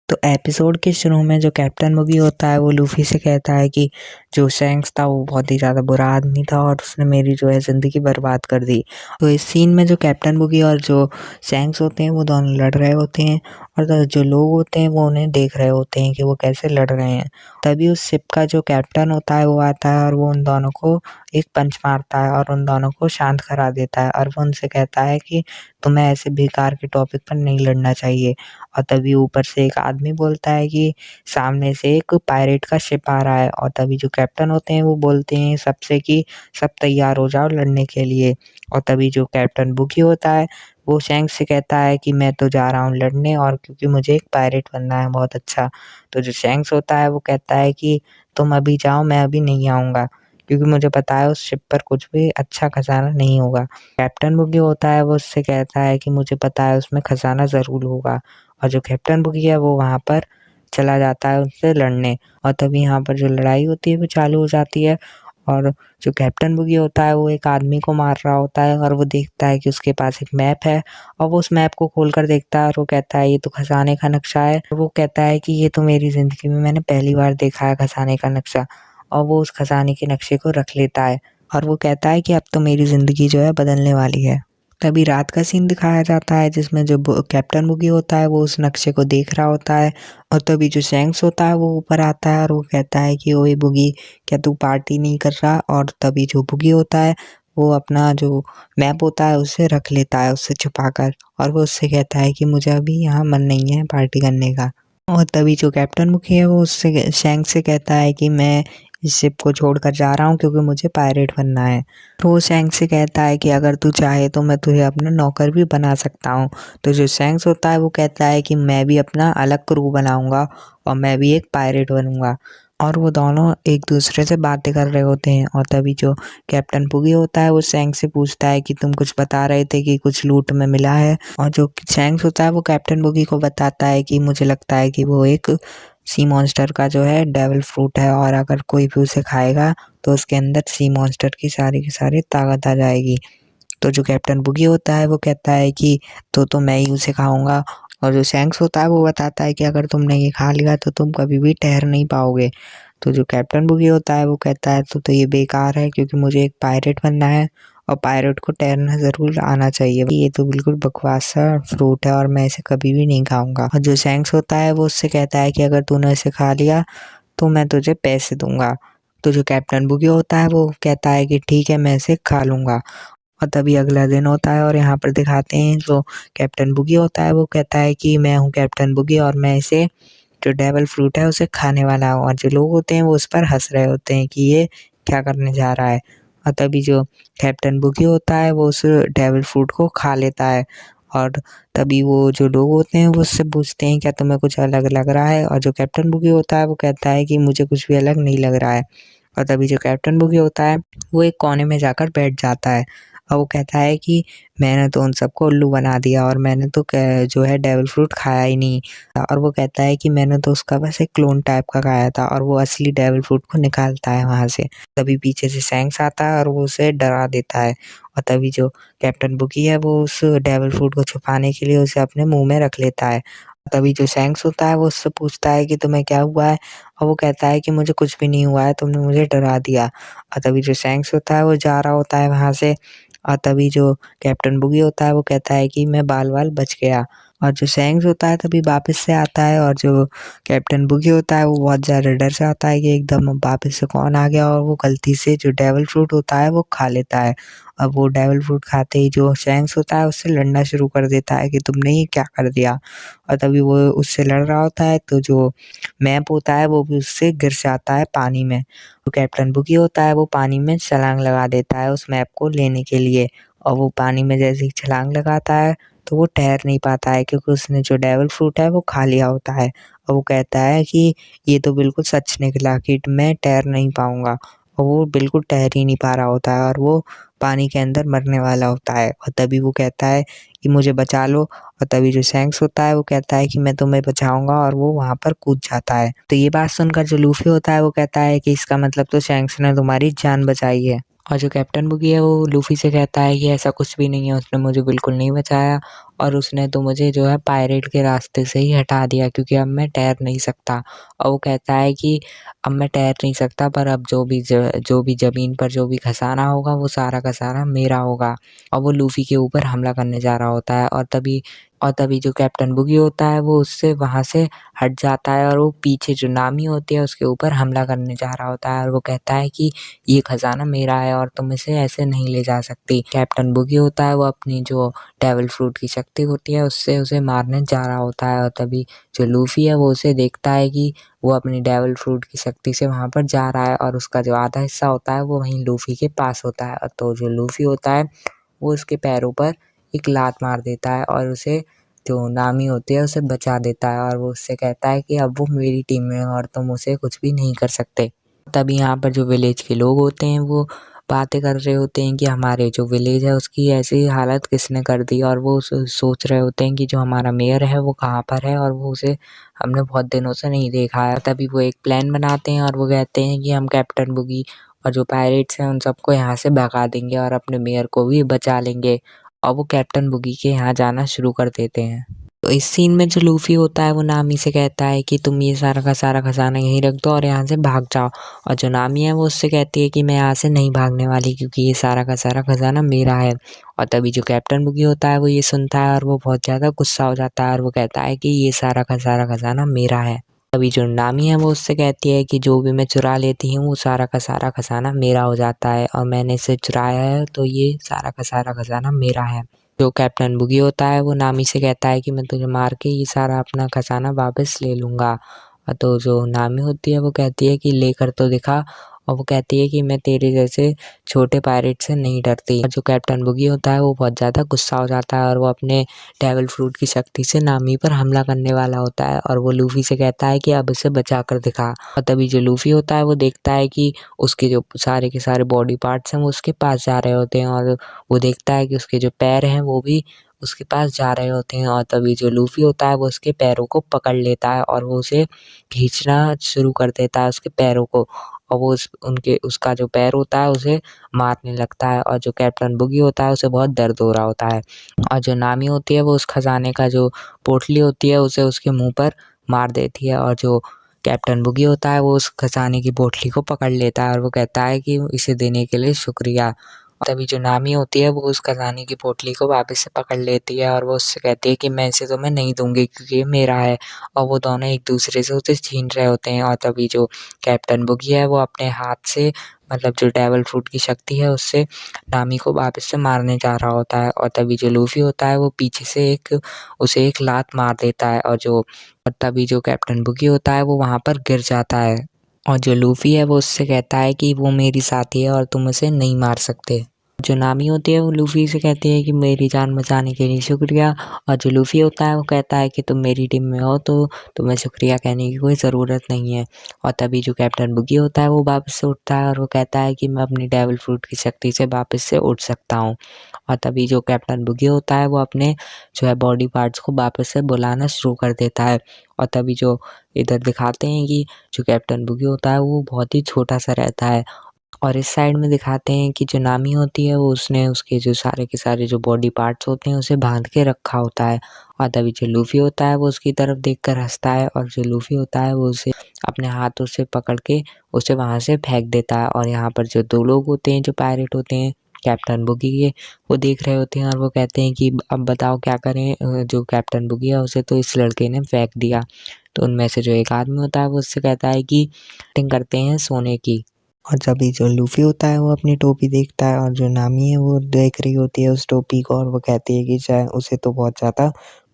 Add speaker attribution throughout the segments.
Speaker 1: तो एपिसोड के शुरू में जो कैप्टन बुगी होता है वो लूफी से कहता है कि जो शैंक्स था वो बहुत ही ज़्यादा बुरा आदमी था और उसने मेरी जो है ज़िंदगी बर्बाद कर दी। तो इस सीन में जो कैप्टन बुगी और जो शैंक्स होते हैं वो दोनों लड़ रहे होते हैं और जो लोग होते हैं वो उन्हें देख रहे होते हैं कि वो कैसे लड़ रहे हैं। तभी उस शिप का जो कैप्टन होता है वो आता है और वो उन दोनों को एक पंच मारता है और उन दोनों को शांत करा देता है और वो उनसे कहता है कि तुम्हें ऐसे बेकार के टॉपिक पर नहीं लड़ना चाहिए। और तभी ऊपर से एक आदमी बोलता है कि सामने से एक पायरेट का शिप आ रहा है और तभी जो कैप्टन होते हैं वो बोलते हैं सबसे कि सब तैयार हो जाओ लड़ने के लिए। और तभी जो कैप्टन बुकी होता है वो शैंक्स से कहता है कि मैं तो जा रहा हूँ लड़ने और क्योंकि मुझे एक पायरेट बनना है बहुत अच्छा। तो जो शैंक्स होता है वो कहता है कि तुम अभी जाओ, मैं अभी नहीं आऊँगा क्योंकि मुझे पता है उस शिप पर कुछ भी अच्छा खजाना नहीं होगा। कैप्टन बुगी होता है वो उससे कहता है कि मुझे पता है उसमें खजाना ज़रूर होगा। और जो कैप्टन बुगी है वो वहाँ पर चला जाता है उससे लड़ने और तभी यहाँ पर जो लड़ाई होती है वो चालू हो जाती है। और जो कैप्टन बुगी होता है वो एक आदमी को मार रहा होता है और वो देखता है कि उसके पास एक मैप है और वो उस मैप को खोल कर देखता है और वो कहता है ये तो खजाने का नक्शा है। और वो कहता है कि ये तो मेरी ज़िंदगी में मैंने पहली बार देखा है खजाने का नक्शा। और वो उस खजाने के नक्शे को रख लेता है और वो कहता है कि अब तो मेरी ज़िंदगी जो है बदलने वाली है। तभी रात का सीन दिखाया जाता है जिसमें जो कैप्टन बुगी होता है वो उस नक्शे को देख रहा होता है और तभी जो शैंक्स होता है वो ऊपर आता है और वो कहता है कि ओए बुगी, क्या तू पार्टी नहीं कर रहा। और तभी जो बुगी होता है वो अपना जो मैप होता है उसे रख लेता है उससे छुपा कर और वो उससे कहता है कि मुझे अभी यहाँ मन नहीं है पार्टी करने का। और तभी जो कैप्टन बुकी है वो उससे शैंक्स से कहता है कि मैं इस शिप को छोड़कर जा रहा हूँ क्योंकि मुझे पायरेट बनना है। तो वो शैंक्स से कहता है कि अगर तू चाहे तो मैं तुझे अपना नौकर भी बना सकता हूँ। तो जो शैंक्स होता है वो कहता है कि मैं भी अपना अलग क्रू बनाऊंगा और मैं भी एक पायरेट बनूंगा। और वो दोनों एक दूसरे से बातें कर रहे होते हैं और तभी जो कैप्टन बुगी होता है वो शैंक्स से पूछता है कि तुम कुछ बता रहे थे कि कुछ लूट में मिला है। और जो शैंक्स होता है वो कैप्टन बुगी को बताता है कि मुझे लगता है कि वो एक सी मॉन्स्टर का जो है डेविल फ्रूट है और अगर कोई भी उसे खाएगा तो उसके अंदर सी मॉन्स्टर की सारी ताकत आ जाएगी। तो जो कैप्टन बुगी होता है वो कहता है कि तो मैं ही उसे खाऊंगा। और जो शैंक्स होता है वो बताता है कि अगर तुमने ये खा लिया तो तुम कभी भी ठहर नहीं पाओगे। तो जो कैप्टन बुगी होता है वो कहता है तो ये बेकार है क्योंकि मुझे एक पायरेट बनना है और पायरेट को तैरना ज़रूर आना चाहिए। ये तो बिल्कुल बकवास सा फ्रूट है और मैं इसे कभी भी नहीं खाऊंगा। और जो शैंक्स होता है वो उससे कहता है कि अगर तूने इसे खा लिया तो मैं तुझे पैसे दूंगा। तो जो कैप्टन बुगी होता है वो कहता है कि ठीक है मैं इसे खा लूँगा। और तभी अगला दिन होता है और यहाँ पर दिखाते हैं जो कैप्टन बुगी होता है वो कहता है कि मैं हूँ कैप्टन बुगी और मैं इसे जो डेविल फ्रूट है उसे खाने वाला हूँ। और जो लोग होते हैं वो उस पर हंस रहे होते हैं कि ये क्या करने जा रहा है। और तभी जो कैप्टन बुगी होता है वो उस डेविल फ्रूट को खा लेता है। और तभी वो जो लोग होते हैं वो उससे पूछते हैं क्या तुम्हें कुछ अलग लग रहा है। और जो कैप्टन बुगी होता है वो कहता है कि मुझे कुछ भी अलग नहीं लग रहा है। और तभी जो कैप्टन बुगी होता है वो एक कोने में जाकर बैठ जाता है और वो कहता है कि मैंने तो उन सबको उल्लू बना दिया और मैंने तो जो है डेविल फ्रूट खाया ही नहीं। और वो कहता है कि मैंने तो उसका बस एक क्लोन टाइप का खाया था और वो असली डेविल फ्रूट को निकालता है वहाँ से। तभी पीछे से शैंक्स आता है और वो उसे डरा देता है। और तभी जो कैप्टन बुकी है वो उस डेविल फ्रूट को छुपाने के लिए उसे अपने मुंह में रख लेता है। तभी जो शैंक्स होता है वो उससे पूछता है कि तुम्हें क्या हुआ है। और वो कहता है कि मुझे कुछ भी नहीं हुआ है, तुमने मुझे डरा दिया। और तभी जो शैंक्स होता है वो जा रहा होता है वहाँ से और तभी जो कैप्टन बुगी होता है वो कहता है कि मैं बाल बच गया। और जो शैंक्स होता है तभी वापस से आता है और जो कैप्टन बुगी होता है वो बहुत ज़्यादा डर जाता है कि एकदम वापस से कौन आ गया और वो गलती से जो डेविल फ्रूट होता है वो खा लेता है। अब वो डेविल फ्रूट खाते ही जो शैंक्स होता है उससे लड़ना शुरू कर देता है कि तुमने ये क्या कर दिया। और तभी वो उससे लड़ रहा होता है तो जो मैप होता है वो भी उससे गिर जाता है पानी में। तो कैप्टन बुकी होता है वो पानी में छलांग लगा देता है उस मैप को लेने के लिए। और वो पानी में जैसे ही छलांग लगाता है तो वो तैर नहीं पाता है क्योंकि उसने जो डेविल फ्रूट है वो खा लिया होता है। और वो कहता है कि ये तो बिल्कुल सच निकला कि मैं तैर नहीं पाऊंगा। और वो बिल्कुल तैर ही नहीं पा रहा होता है और वो पानी के अंदर मरने वाला होता है। और तभी वो कहता है कि मुझे बचा लो। और तभी जो शैंक्स होता है वो कहता है कि मैं तुम्हें बचाऊंगा और वो वहाँ पर कूद जाता है। तो ये बात सुनकर जो लूफी होता है वो कहता है कि इसका मतलब तो शैंक्स ने तुम्हारी जान बचाई है। और जो कैप्टन बुगी है वो लूफी से कहता है कि ऐसा कुछ भी नहीं है, उसने मुझे बिल्कुल नहीं बचाया और उसने तो मुझे जो है पायरेट के रास्ते से ही हटा दिया, क्योंकि अब मैं तैर नहीं सकता। और वो कहता है कि अब मैं तैर नहीं सकता, पर अब जो भी ज़मीन पर जो भी खसाना होगा वो सारा का सारा मेरा होगा। और वो लूफ़ी के ऊपर हमला करने जा रहा होता है, और तभी जो कैप्टन बुगी होता है वो उससे वहाँ से हट जाता है, और वो पीछे जो नामी होती है उसके ऊपर हमला करने जा रहा होता है, और वो कहता है कि ये खजाना मेरा है और तुम इसे ऐसे नहीं ले जा सकती। कैप्टन बुगी होता है वो अपनी जो डेविल फ्रूट की शक्ति होती है उससे उसे मारने जा रहा होता है, और तभी जो लूफ़ी है वो उसे देखता है कि वो अपनी डेविल फ्रूट की शक्ति से वहाँ पर जा रहा है, और उसका जो आधा हिस्सा होता है वो वहीं लूफ़ी के पास होता है। तो जो लूफ़ी होता है वो उसके पैरों पर एक लात मार देता है, और उसे जो नामी होती है उसे बचा देता है, और वो उससे कहता है कि अब वो मेरी टीम में है और तुम उसे कुछ भी नहीं कर सकते। तभी यहाँ पर जो विलेज के लोग होते हैं वो बातें कर रहे होते हैं कि हमारे जो विलेज है उसकी ऐसी हालत किसने कर दी, और वो सोच रहे होते हैं कि जो हमारा मेयर है वो कहाँ पर है, और वो उसे हमने बहुत दिनों से नहीं देखा है। तभी वो एक प्लान बनाते हैं और वो कहते हैं कि हम कैप्टन बुगी और जो पायरेट्स हैं उन सबको यहाँ से भगा देंगे और अपने मेयर को भी बचा लेंगे, और वो कैप्टन बुगी के यहाँ जाना शुरू कर देते हैं। तो इस सीन में जो लूफ़ी होता है वो नामी से कहता है कि तुम ये सारा का सारा खजाना यहीं रख दो और यहाँ से भाग जाओ, और जो नामी है वो उससे कहती है कि मैं यहाँ से नहीं भागने वाली, क्योंकि ये सारा का सारा खजाना मेरा है। और तभी जो कैप्टन बुगी होता है वो ये सुनता है और वो बहुत ज़्यादा गुस्सा हो जाता है, और वो कहता है कि ये सारा का सारा खजाना मेरा है। तभी जो नामी है वो उससे कहती है कि जो भी मैं चुरा लेती हूँ वो सारा का सारा खजाना मेरा हो जाता है, और मैंने इसे चुराया है तो ये सारा का सारा खजाना मेरा है। जो कैप्टन बुगी होता है वो नामी से कहता है कि मैं तुझे मार के ये सारा अपना खजाना वापस ले लूँगा। तो जो नामी होती है वो कहती है कि लेकर तो दिखा, और वो कहती है कि मैं तेरे जैसे छोटे पायरेट से नहीं डरती। और जो कैप्टन बुगी होता है वो बहुत ज़्यादा गुस्सा हो जाता है, और वो अपने डेविल फ्रूट की शक्ति से नामी पर हमला करने वाला होता है, और वो लूफ़ी से कहता है कि अब इसे बचा कर दिखा। और तभी जो लूफ़ी होता है वो देखता है कि उसके जो सारे के सारे बॉडी पार्ट्स हैं वो उसके पास जा रहे होते हैं, और वो देखता है कि उसके जो पैर हैं वो भी उसके पास जा रहे होते हैं, और तभी जो लूफ़ी होता है वो उसके पैरों को पकड़ लेता है और वो उसे खींचना शुरू कर देता है उसके पैरों को, और वो उसका जो पैर होता है उसे मारने लगता है, और जो कैप्टन बुगी होता है उसे बहुत दर्द हो रहा होता है। और जो नामी होती है वो उस खजाने का जो पोटली होती है उसे उसके मुँह पर मार देती है, और जो कैप्टन बुगी होता है वो उस खजाने की पोटली को पकड़ लेता है और वो कहता है कि इसे देने के लिए शुक्रिया। तभी जो नामी होती है वो उस खजाने की पोटली को वापस से पकड़ लेती है, और वो उससे कहती है कि मैं इसे तुम्हें नहीं दूंगी क्योंकि ये मेरा है, और वो दोनों एक दूसरे से उसे छीन रहे होते हैं। और तभी जो कैप्टन बुगी है वो अपने हाथ से मतलब जो डेविल फ्रूट की शक्ति है उससे नामी को वापस से मारने जा रहा होता है, और तभी जो लूफ़ी होता है वो पीछे से उसे एक लात मार देता है, और तभी जो कैप्टन बुगी होता है वो वहाँ पर गिर जाता है, और जो लूफ़ी है वो उससे कहता है कि वो मेरी साथी है और तुम उसे नहीं मार सकते। जो नामी होती है वो लूफ़ी से कहती है कि मेरी जान बचाने के लिए शुक्रिया, और जो लूफ़ी होता है वो कहता है कि तुम मेरी टीम में हो तो तुम्हें शुक्रिया कहने की कोई ज़रूरत नहीं है। और तभी जो कैप्टन बुगी होता है वो वापस से उठता है और वो कहता है कि मैं अपनी डेविल फ्रूट की शक्ति से वापस से उठ सकता हूँ। और तभी जो कैप्टन बुगी होता है वो अपने जो है बॉडी पार्ट्स को वापस से बुलाना शुरू कर देता है, और तभी जो इधर दिखाते हैं कि जो कैप्टन बुगी होता है वो बहुत ही छोटा सा रहता है, और इस साइड में दिखाते हैं कि जो नामी होती है वो उसने उसके जो सारे के सारे जो बॉडी पार्ट्स होते हैं उसे बांध के रखा होता है, और तभी जो लूफ़ी होता है वो उसकी तरफ देखकर हंसता है, और जो लूफ़ी होता है वो उसे अपने हाथों से पकड़ के उसे वहाँ से फेंक देता है। और यहाँ पर जो दो लोग होते हैं जो पायरेट होते हैं कैप्टन बुगी के, वो देख रहे होते हैं और वो कहते हैं कि अब बताओ क्या करें, जो कैप्टन बुगी है उसे तो इस लड़के ने फेंक दिया। तो उनमें से जो एक आदमी होता है वो उससे कहता है कि एक्टिंग करते हैं सोने की। और जभी जो लूफ़ी होता है वो अपनी टोपी देखता है, और जो नामी है वो देख रही होती है उस टोपी को, और वो कहती है कि शायद उसे तो बहुत ज़्यादा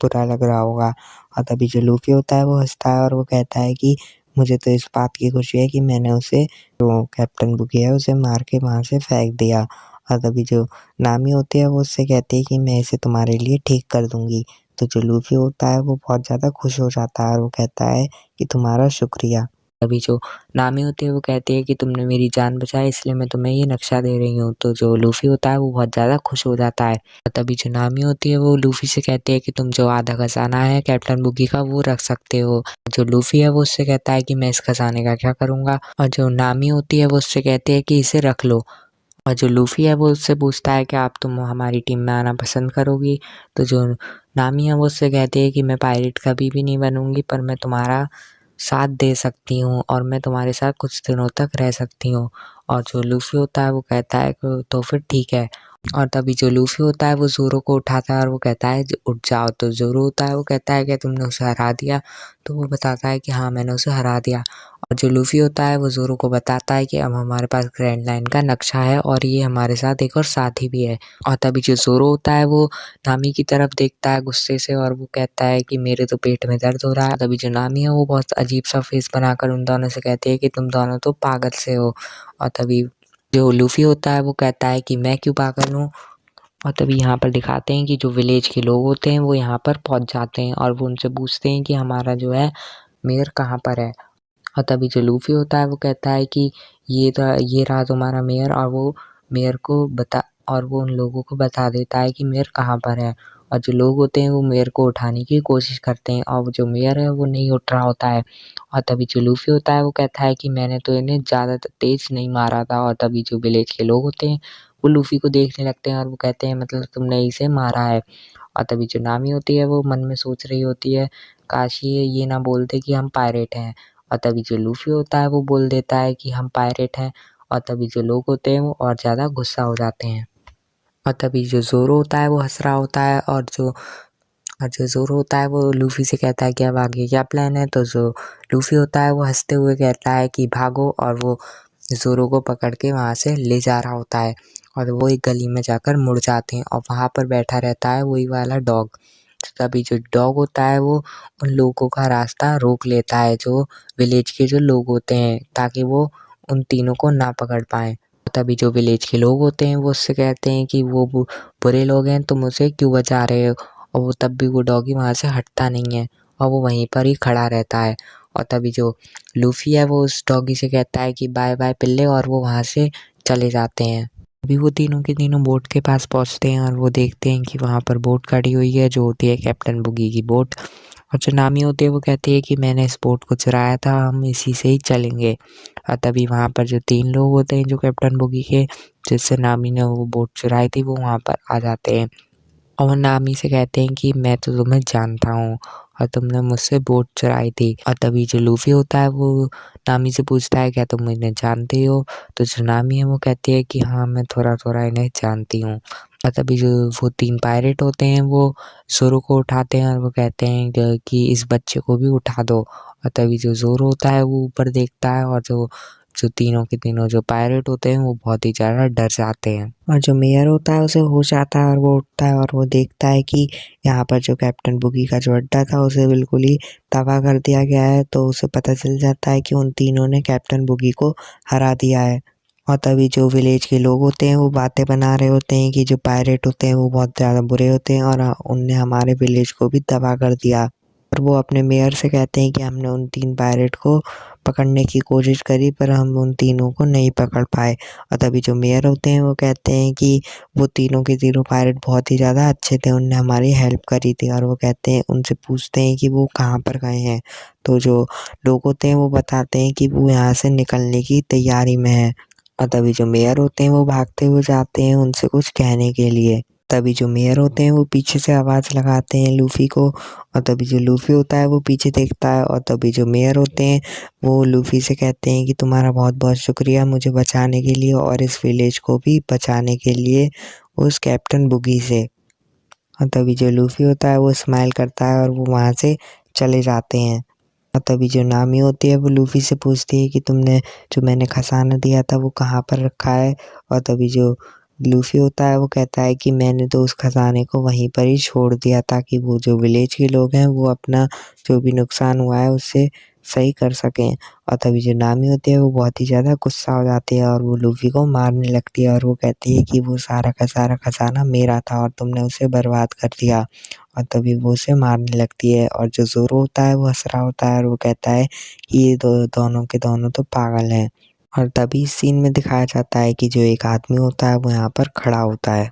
Speaker 1: बुरा लग रहा होगा। और तभी जो लूफ़ी होता है वो हंसता है और वो कहता है कि मुझे तो इस बात की खुशी है कि मैंने उसे जो कैप्टन बुगी है उसे मार के वहाँ से फेंक दिया। और तभी जो नामी होती है वो उससे कहती है कि मैं इसे तुम्हारे लिए ठीक कर दूँगी। तो जो लूफ़ी होता है वो बहुत ज़्यादा खुश हो जाता है और वो कहता है कि तुम्हारा शुक्रिया। तभी जो नामी होती है वो कहती है कि तुमने मेरी जान बचाई इसलिए मैं तुम्हें ये नक्शा दे रही हूँ। तो जो लूफ़ी होता है वो बहुत ज़्यादा खुश हो जाता है, और तभी जो नामी होती है वो लूफ़ी से कहती है कि तुम जो आधा खजाना है कैप्टन बुगी का वो रख सकते हो। जो लूफ़ी है वो उससे कहता है कि मैं इस खजाने का क्या करूँगा, और जो नामी होती है वो उससे कहती है कि इसे रख लो। और जो लूफ़ी है वो उससे पूछता है कि आप तुम हमारी टीम में आना पसंद करोगी। तो जो नामी है वो उससे कहती है कि मैं पायरेट कभी भी नहीं बनूँगी, पर मैं तुम्हारा साथ दे सकती हूँ और मैं तुम्हारे साथ कुछ दिनों तक रह सकती हूँ। और जो लूफ़ी होता है वो कहता है कि तो फिर ठीक है। और तभी जो लूफ़ी होता है वो ज़ोरो को उठाता है और वो कहता है उठ जाओ। तो ज़ोरो होता है वो कहता है क्या तुमने उसे हरा दिया? तो वो बताता है कि हाँ, मैंने उसे हरा दिया। और जो लूफ़ी होता है वो ज़ोरो को बताता है कि अब हमारे पास ग्रैंड लाइन का नक्शा है और ये हमारे साथ एक और साथी भी है। और तभी जो ज़ोरो होता है वो नामी की तरफ देखता है गुस्से से और वो कहता है कि मेरे तो पेट में दर्द हो रहा है। तभी जो नामी है वो बहुत अजीब-सा फेस बनाकर उन दोनों से कहती है कि तुम दोनों तो पागल से हो। और तभी जो लूफ़ी होता है वो कहता है कि मैं क्यों पागल हूँ? और तभी यहाँ पर दिखाते हैं कि जो विलेज के लोग होते हैं वो यहाँ पर पहुँच जाते हैं और वो उनसे पूछते हैं कि हमारा जो है मेयर कहाँ पर है? और तभी जो लूफ़ी होता है वो कहता है कि ये रहा तुम्हारा मेयर। और वो मेयर को बता और वो उन लोगों को बता देता है कि मेयर कहाँ पर है। और जो लोग होते हैं वो मेयर को उठाने की कोशिश करते हैं और वो जो मेयर है वो नहीं उठ रहा होता है। और तभी जो लूफ़ी होता है वो कहता है कि मैंने तो इन्हें ज़्यादा तेज़ नहीं मारा था। और तभी जो विलेज के लोग होते हैं वो लूफ़ी को देखने लगते हैं और वो कहते हैं मतलब तुमने इसे मारा है। और तभी जो नामी होती है वो मन में सोच रही होती है काश ये ना बोलते कि हम पायरेट हैं। और तभी जो लूफ़ी होता है वो बोल देता है कि हम पायरेट हैं। और तभी जो लोग होते हैं वो और ज़्यादा गुस्सा हो जाते हैं। और तभी जो ज़ोरो होता है वो हँस रहा होता है और जो ज़ोरो होता है वो लूफ़ी से कहता है कि अब आगे क्या प्लान है? तो जो लूफ़ी होता है वो हँसते हुए कहता है कि भागो। और वो ज़ोरो को पकड़ के वहाँ से ले जा रहा होता है और वो एक गली में जाकर मुड़ जाते हैं और वहाँ पर बैठा रहता है वही वाला डॉग। तभी जो डॉग होता है वो उन लोगों का रास्ता रोक लेता है, जो विलेज के जो लोग होते हैं, ताकि वो उन तीनों को ना पकड़ पाएँ। तभी जो विलेज के लोग होते हैं वो उससे कहते हैं कि वो बुरे लोग हैं, तुम उसे क्यों बचा रहे हो? और वो तब भी वो डॉगी वहाँ से हटता नहीं है और वो वहीं पर ही खड़ा रहता है। और तभी जो लूफ़ी है वो उस डॉगी से कहता है कि बाय बाय पिल्ले, और वो वहाँ से चले जाते हैं। अभी वो तीनों के तीनों बोट के पास पहुँचते हैं और वो देखते हैं कि वहाँ पर बोट खड़ी हुई है जो होती है कैप्टन बुगी की बोट। और जो नामी होती है वो कहती है कि मैंने इस बोट को चुराया था, हम इसी से ही चलेंगे। और तभी वहाँ पर जो 3 लोग होते हैं जो कैप्टन बुगी के, जिससे नामी ने वो बोट चुराई थी, वो वहाँ पर आ जाते हैं और वो नामी से कहते हैं कि मैं तो तुम्हें जानता हूँ और तुमने मुझसे बोट चुराई थी। और तभी जो लूफ़ी होता है वो नामी से पूछता है क्या तुम इन्हें जानते हो? तो जो नामी है वो कहती है कि हाँ, मैं थोड़ा-थोड़ा इन्हें जानती हूँ। और तभी जो वो 3 पायरेट होते हैं वो ज़ोरो को उठाते हैं और वो कहते हैं कि इस बच्चे को भी उठा दो। और तभी जो ज़ोरो होता है वो ऊपर देखता है और जो जो तीनों के तीनों जो पायरेट होते हैं वो बहुत ही ज़्यादा डर जाते हैं। और जो मेयर होता है उसे होश आता है और वो उठता है और वो देखता है कि यहाँ पर जो कैप्टन बुगी का जो अड्डा था उसे बिल्कुल ही तबाह कर दिया गया है। तो उसे पता चल जाता है कि उन तीनों ने कैप्टन बुगी को हरा दिया है। और तभी जो विलेज के लोग होते हैं वो बातें बना रहे होते हैं कि जो पायरेट होते हैं वो बहुत ज़्यादा बुरे होते हैं और उनने हमारे विलेज को भी तबाह कर दिया। और वो अपने मेयर से कहते हैं कि हमने उन 3 पायरेट को पकड़ने की कोशिश करी पर हम उन तीनों को नहीं पकड़ पाए। और तभी जो मेयर होते हैं वो कहते हैं कि वो तीनों के तीनों पायरेट बहुत ही ज़्यादा अच्छे थे, उनने हमारी हेल्प करी थी। और वो कहते हैं उनसे पूछते हैं कि वो कहाँ पर गए हैं? तो जो लोग होते हैं वो बताते हैं कि वो यहाँ से निकलने की तैयारी में हैं। और तभी जो मेयर होते हैं वो भागते हुए जाते हैं उनसे कुछ कहने के लिए। तभी जो मेयर होते हैं वो पीछे से आवाज़ लगाते हैं लूफ़ी को और तभी जो लूफ़ी होता है वो पीछे देखता है और तभी जो मेयर होते हैं वो लूफ़ी से कहते हैं कि तुम्हारा बहुत-बहुत शुक्रिया मुझे बचाने के लिए और इस विलेज को भी बचाने के लिए उस कैप्टन बुगी से। और तभी जो लूफ़ी होता है वो स्माइल करता है और वो वहाँ से चले जाते हैं। और तभी जो नामी होती है वो लूफ़ी से पूछती है कि तुमने जो मैंने खजाना दिया था वो कहाँ पर रखा है? और तभी जो लूफ़ी होता है वो कहता है कि मैंने तो उस खजाने को वहीं पर ही छोड़ दिया ताकि वो जो विलेज के लोग हैं वो अपना जो भी नुकसान हुआ है उससे सही कर सकें। और तभी जो नामी होती है वो बहुत ही ज़्यादा गुस्सा हो जाती है और वो लूफ़ी को मारने लगती है और वो कहती है कि वो सारा का सारा खजाना मेरा था और तुमने उसे बर्बाद कर दिया। और तभी वो उसे मारने लगती है और जो ज़ोरो होता है वो हँस रहा होता है और वो कहता है कि ये दोनों के दोनों तो पागल हैं। और तभी इस सीन में दिखाया जाता है कि जो एक आदमी होता है वो यहाँ पर खड़ा होता है।